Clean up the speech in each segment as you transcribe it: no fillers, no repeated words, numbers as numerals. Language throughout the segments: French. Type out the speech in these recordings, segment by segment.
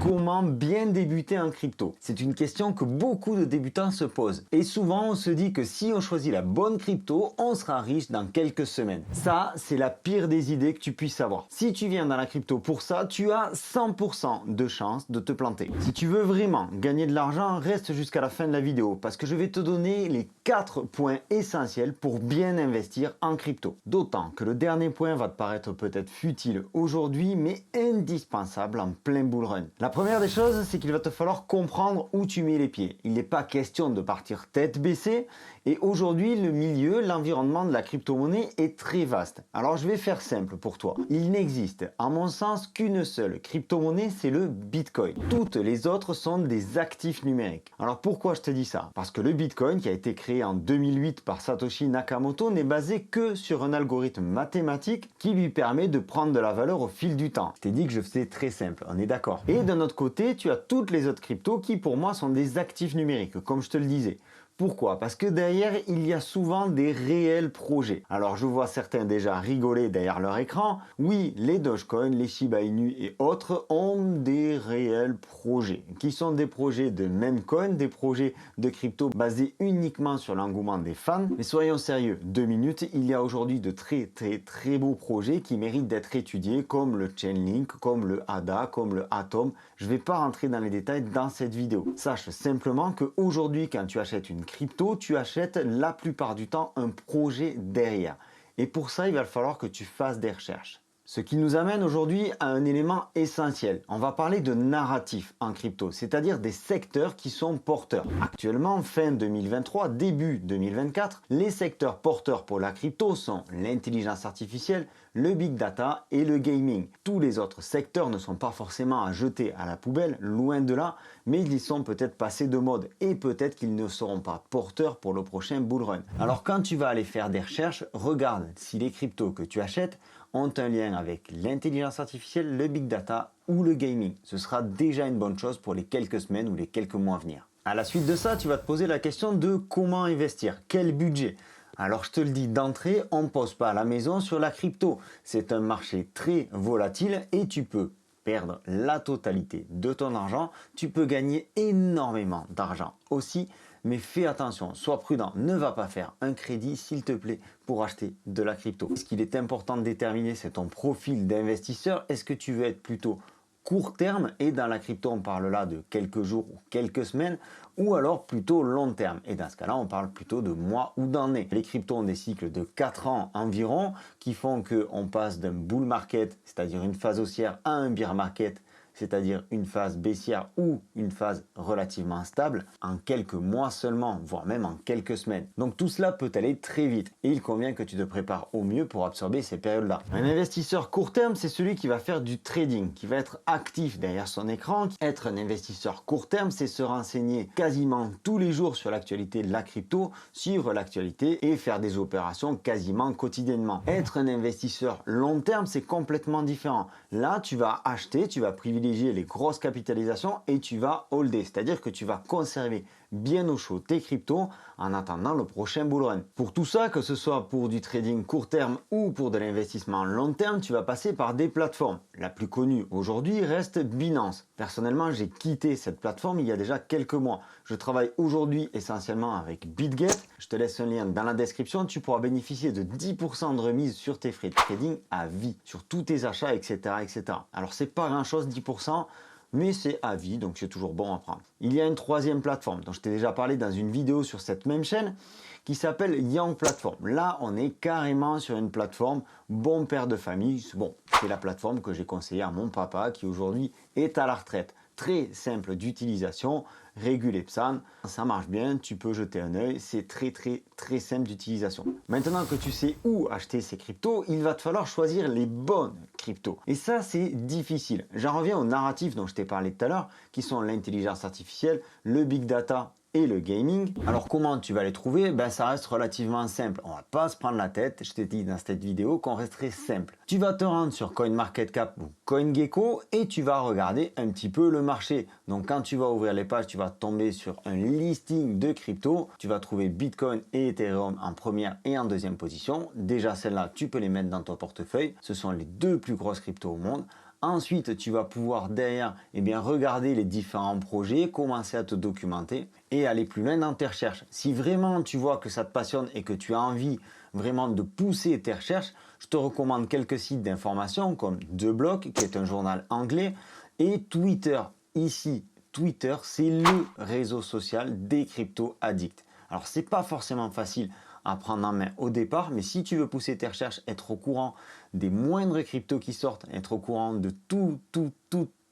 Comment bien débuter en crypto? C'est une question que beaucoup de débutants se posent. Et souvent, on se dit que si on choisit la bonne crypto, on sera riche dans quelques semaines. Ça, c'est la pire des idées que tu puisses avoir. Si tu viens dans la crypto pour ça, tu as 100% de chance de te planter. Si tu veux vraiment gagner de l'argent, reste jusqu'à la fin de la vidéo parce que je vais te donner les 4 points essentiels pour bien investir en crypto. D'autant que le dernier point va te paraître peut-être futile aujourd'hui, mais indispensable en plein bull run. La première des choses, c'est qu'il va te falloir comprendre où tu mets les pieds. Il n'est pas question de partir tête baissée et aujourd'hui, le milieu, l'environnement de la crypto-monnaie est très vaste. Alors je vais faire simple pour toi. Il n'existe, à mon sens, qu'une seule crypto-monnaie, c'est le Bitcoin. Toutes les autres sont des actifs numériques. Alors pourquoi je te dis ça? Parce que le Bitcoin, qui a été créé en 2008 par Satoshi Nakamoto, n'est basé que sur un algorithme mathématique qui lui permet de prendre de la valeur au fil du temps. Je t'ai dit que je faisais très simple, on est d'accord. Et d'un autre côté, tu as toutes les autres cryptos qui pour moi sont des actifs numériques, comme je te le disais. Pourquoi? Parce que derrière, il y a souvent des réels projets. Alors je vois certains déjà rigoler derrière leur écran. Oui, les Dogecoin, les Shiba Inu et autres ont des réels projets, qui sont des projets de meme coin, des projets de crypto basés uniquement sur l'engouement des fans. Mais soyons sérieux, 2 minutes, il y a aujourd'hui de très beaux projets qui méritent d'être étudiés, comme le Chainlink, comme le ADA, comme le Atom. Je ne vais pas rentrer dans les détails dans cette vidéo. Sache simplement qu'aujourd'hui, quand tu achètes une crypto, tu achètes la plupart du temps un projet derrière. Et pour ça, il va falloir que tu fasses des recherches. Ce qui nous amène aujourd'hui à un élément essentiel. On va parler de narratif en crypto, c'est-à-dire des secteurs qui sont porteurs. Actuellement, fin 2023, début 2024, les secteurs porteurs pour la crypto sont l'intelligence artificielle, le big data et le gaming. Tous les autres secteurs ne sont pas forcément à jeter à la poubelle, loin de là, mais ils y sont peut-être passés de mode et peut-être qu'ils ne seront pas porteurs pour le prochain bull run. Alors quand tu vas aller faire des recherches, regarde si les cryptos que tu achètes ont un lien avec l'intelligence artificielle, le big data ou le gaming. Ce sera déjà une bonne chose pour les quelques semaines ou les quelques mois à venir. À la suite de ça, tu vas te poser la question de comment investir, quel budget. Alors je te le dis d'entrée, on ne pose pas à la maison sur la crypto. C'est un marché très volatile et tu peux perdre la totalité de ton argent. Tu peux gagner énormément d'argent aussi. Mais fais attention, sois prudent, ne va pas faire un crédit s'il te plaît pour acheter de la crypto. Ce qu'il est important de déterminer, c'est ton profil d'investisseur. Est-ce que tu veux être plutôt court terme, et dans la crypto on parle là de quelques jours ou quelques semaines, ou alors plutôt long terme, et dans ce cas là on parle plutôt de mois ou d'années. Les cryptos ont des cycles de 4 ans environ qui font qu'on passe d'un bull market, c'est-à-dire une phase haussière, à un bear market, c'est-à-dire une phase baissière ou une phase relativement stable, en quelques mois seulement, voire même en quelques semaines. Donc tout cela peut aller très vite et il convient que tu te prépares au mieux pour absorber ces périodes-là. Un investisseur court terme, c'est celui qui va faire du trading, qui va être actif derrière son écran. Être un investisseur court terme, c'est se renseigner quasiment tous les jours sur l'actualité de la crypto, suivre l'actualité et faire des opérations quasiment quotidiennement. Être un investisseur long terme, c'est complètement différent. Là, tu vas acheter, tu vas privilégier les grosses capitalisations et tu vas holder, c'est-à-dire que tu vas conserver bien au chaud tes cryptos en attendant le prochain bull run. Pour tout ça, que ce soit pour du trading court terme ou pour de l'investissement long terme, tu vas passer par des plateformes. La plus connue aujourd'hui reste Binance. Personnellement, j'ai quitté cette plateforme il y a déjà quelques mois. Je travaille aujourd'hui essentiellement avec BitGet. Je te laisse un lien dans la description. Tu pourras bénéficier de 10% de remise sur tes frais de trading à vie, sur tous tes achats, etc. etc. Alors, c'est pas grand-chose, 10%. Mais c'est à vie, donc c'est toujours bon à prendre. Il y a une troisième plateforme dont je t'ai déjà parlé dans une vidéo sur cette même chaîne qui s'appelle Young Platform. Là, on est carrément sur une plateforme bon père de famille. Bon, c'est la plateforme que j'ai conseillée à mon papa qui aujourd'hui est à la retraite. Très simple d'utilisation, régulé PSAN, ça marche bien, tu peux jeter un œil, c'est très simple d'utilisation. Maintenant que tu sais où acheter ces cryptos, il va te falloir choisir les bonnes cryptos. Et ça, c'est difficile. J'en reviens aux narratifs dont je t'ai parlé tout à l'heure, qui sont l'intelligence artificielle, le big data et le gaming. Alors comment tu vas les trouver? Ben, ça reste relativement simple. On va pas se prendre la tête. Je t'ai dit dans cette vidéo qu'on resterait simple. Tu vas te rendre sur CoinMarketCap ou CoinGecko et tu vas regarder un petit peu le marché. Donc quand tu vas ouvrir les pages, tu vas tomber sur un listing de crypto. Tu vas trouver Bitcoin et Ethereum en première et en deuxième position. Déjà celles-là, tu peux les mettre dans ton portefeuille. Ce sont les deux plus grosses cryptos au monde. Ensuite, tu vas pouvoir derrière regarder les différents projets, commencer à te documenter et aller plus loin dans tes recherches. Si vraiment tu vois que ça te passionne et que tu as envie vraiment de pousser tes recherches, je te recommande quelques sites d'information comme The Block, qui est un journal anglais, et Twitter. Ici, Twitter, c'est le réseau social des crypto-addicts. Alors, c'est pas forcément facile à prendre en main au départ, mais si tu veux pousser tes recherches, être au courant des moindres cryptos qui sortent, être au courant de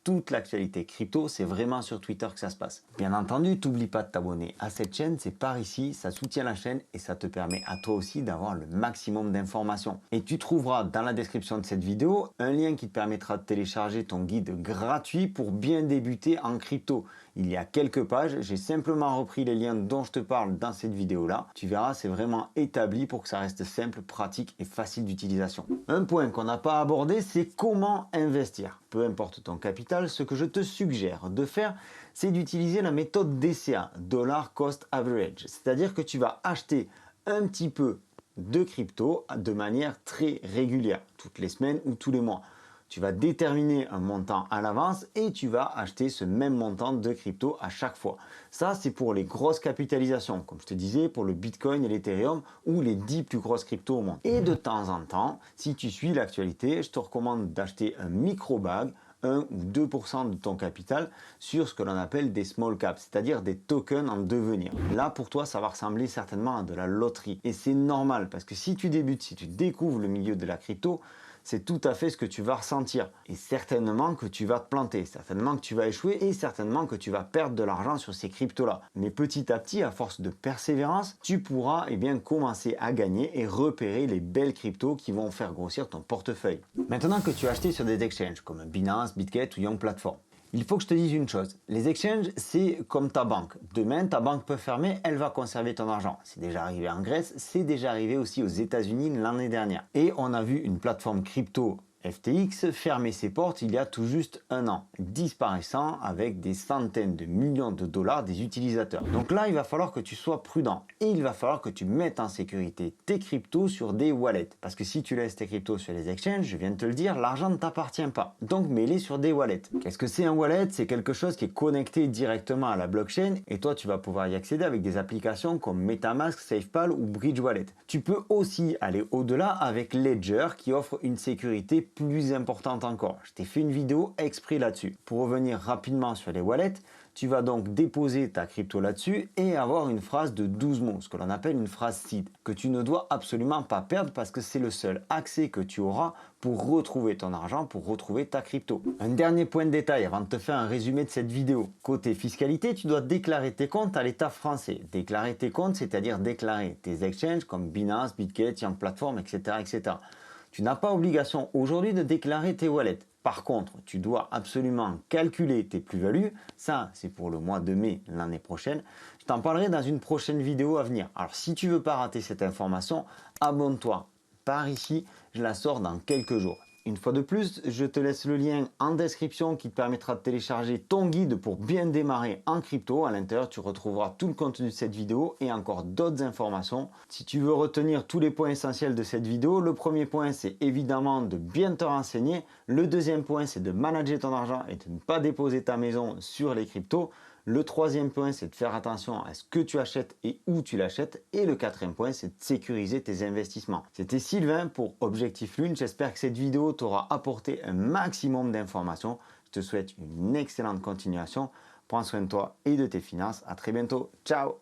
toute l'actualité crypto, c'est vraiment sur Twitter que ça se passe. Bien entendu, n'oublie pas de t'abonner à cette chaîne, c'est par ici, ça soutient la chaîne et ça te permet à toi aussi d'avoir le maximum d'informations. Et tu trouveras dans la description de cette vidéo un lien qui te permettra de télécharger ton guide gratuit pour bien débuter en crypto. Il y a quelques pages, j'ai simplement repris les liens dont je te parle dans cette vidéo-là. Tu verras, c'est vraiment établi pour que ça reste simple, pratique et facile d'utilisation. Un point qu'on n'a pas abordé, c'est comment investir. Peu importe ton capital, ce que je te suggère de faire, c'est d'utiliser la méthode DCA, Dollar Cost Average. C'est-à-dire que tu vas acheter un petit peu de crypto de manière très régulière, toutes les semaines ou tous les mois. Tu vas déterminer un montant à l'avance et tu vas acheter ce même montant de crypto à chaque fois. Ça, c'est pour les grosses capitalisations, comme je te disais, pour le Bitcoin et l'Ethereum ou les 10 plus grosses cryptos au monde. Et de temps en temps, si tu suis l'actualité, je te recommande d'acheter un micro-bag, 1 ou 2% de ton capital sur ce que l'on appelle des small caps, c'est-à-dire des tokens en devenir. Là, pour toi, ça va ressembler certainement à de la loterie. Et c'est normal parce que si tu débutes, si tu découvres le milieu de la crypto, c'est tout à fait ce que tu vas ressentir. Et certainement que tu vas te planter, certainement que tu vas échouer et certainement que tu vas perdre de l'argent sur ces cryptos-là. Mais petit à petit, à force de persévérance, tu pourras commencer à gagner et repérer les belles cryptos qui vont faire grossir ton portefeuille. Maintenant que tu as acheté sur des exchanges comme Binance, Bitget ou Young Platform, il faut que je te dise une chose, les exchanges, c'est comme ta banque. Demain, ta banque peut fermer, elle va conserver ton argent. C'est déjà arrivé en Grèce, c'est déjà arrivé aussi aux États-Unis l'année dernière. Et on a vu une plateforme crypto FTX fermer ses portes il y a tout juste un an, disparaissant avec des centaines de millions de dollars des utilisateurs. Donc là, il va falloir que tu sois prudent et il va falloir que tu mettes en sécurité tes cryptos sur des wallets. Parce que si tu laisses tes cryptos sur les exchanges, je viens de te le dire, l'argent ne t'appartient pas. Donc mets-les sur des wallets. Qu'est-ce que c'est un wallet? C'est quelque chose qui est connecté directement à la blockchain et toi, tu vas pouvoir y accéder avec des applications comme MetaMask, SafePal ou Bridge Wallet. Tu peux aussi aller au-delà avec Ledger qui offre une sécurité plus importante encore. Je t'ai fait une vidéo exprès là-dessus. Pour revenir rapidement sur les wallets, tu vas donc déposer ta crypto là-dessus et avoir une phrase de 12 mots, ce que l'on appelle une phrase seed, que tu ne dois absolument pas perdre parce que c'est le seul accès que tu auras pour retrouver ton argent, pour retrouver ta crypto. Un dernier point de détail avant de te faire un résumé de cette vidéo. Côté fiscalité, tu dois déclarer tes comptes à l'État français. Déclarer tes comptes, c'est-à-dire déclarer tes exchanges comme Binance, Bitget, Young Platform, etc., etc. Tu n'as pas obligation aujourd'hui de déclarer tes wallets. Par contre, tu dois absolument calculer tes plus-values. Ça, c'est pour le mois de mai l'année prochaine. Je t'en parlerai dans une prochaine vidéo à venir. Alors, si tu veux pas rater cette information, abonne-toi. Par ici, je la sors dans quelques jours. Une fois de plus, je te laisse le lien en description qui te permettra de télécharger ton guide pour bien démarrer en crypto. À l'intérieur, tu retrouveras tout le contenu de cette vidéo et encore d'autres informations. Si tu veux retenir tous les points essentiels de cette vidéo, le premier point, c'est évidemment de bien te renseigner. Le deuxième point, c'est de manager ton argent et de ne pas déposer ta maison sur les cryptos. Le troisième point, c'est de faire attention à ce que tu achètes et où tu l'achètes. Et le quatrième point, c'est de sécuriser tes investissements. C'était Sylvain pour Objectif Lune. J'espère que cette vidéo t'aura apporté un maximum d'informations. Je te souhaite une excellente continuation. Prends soin de toi et de tes finances. À très bientôt. Ciao!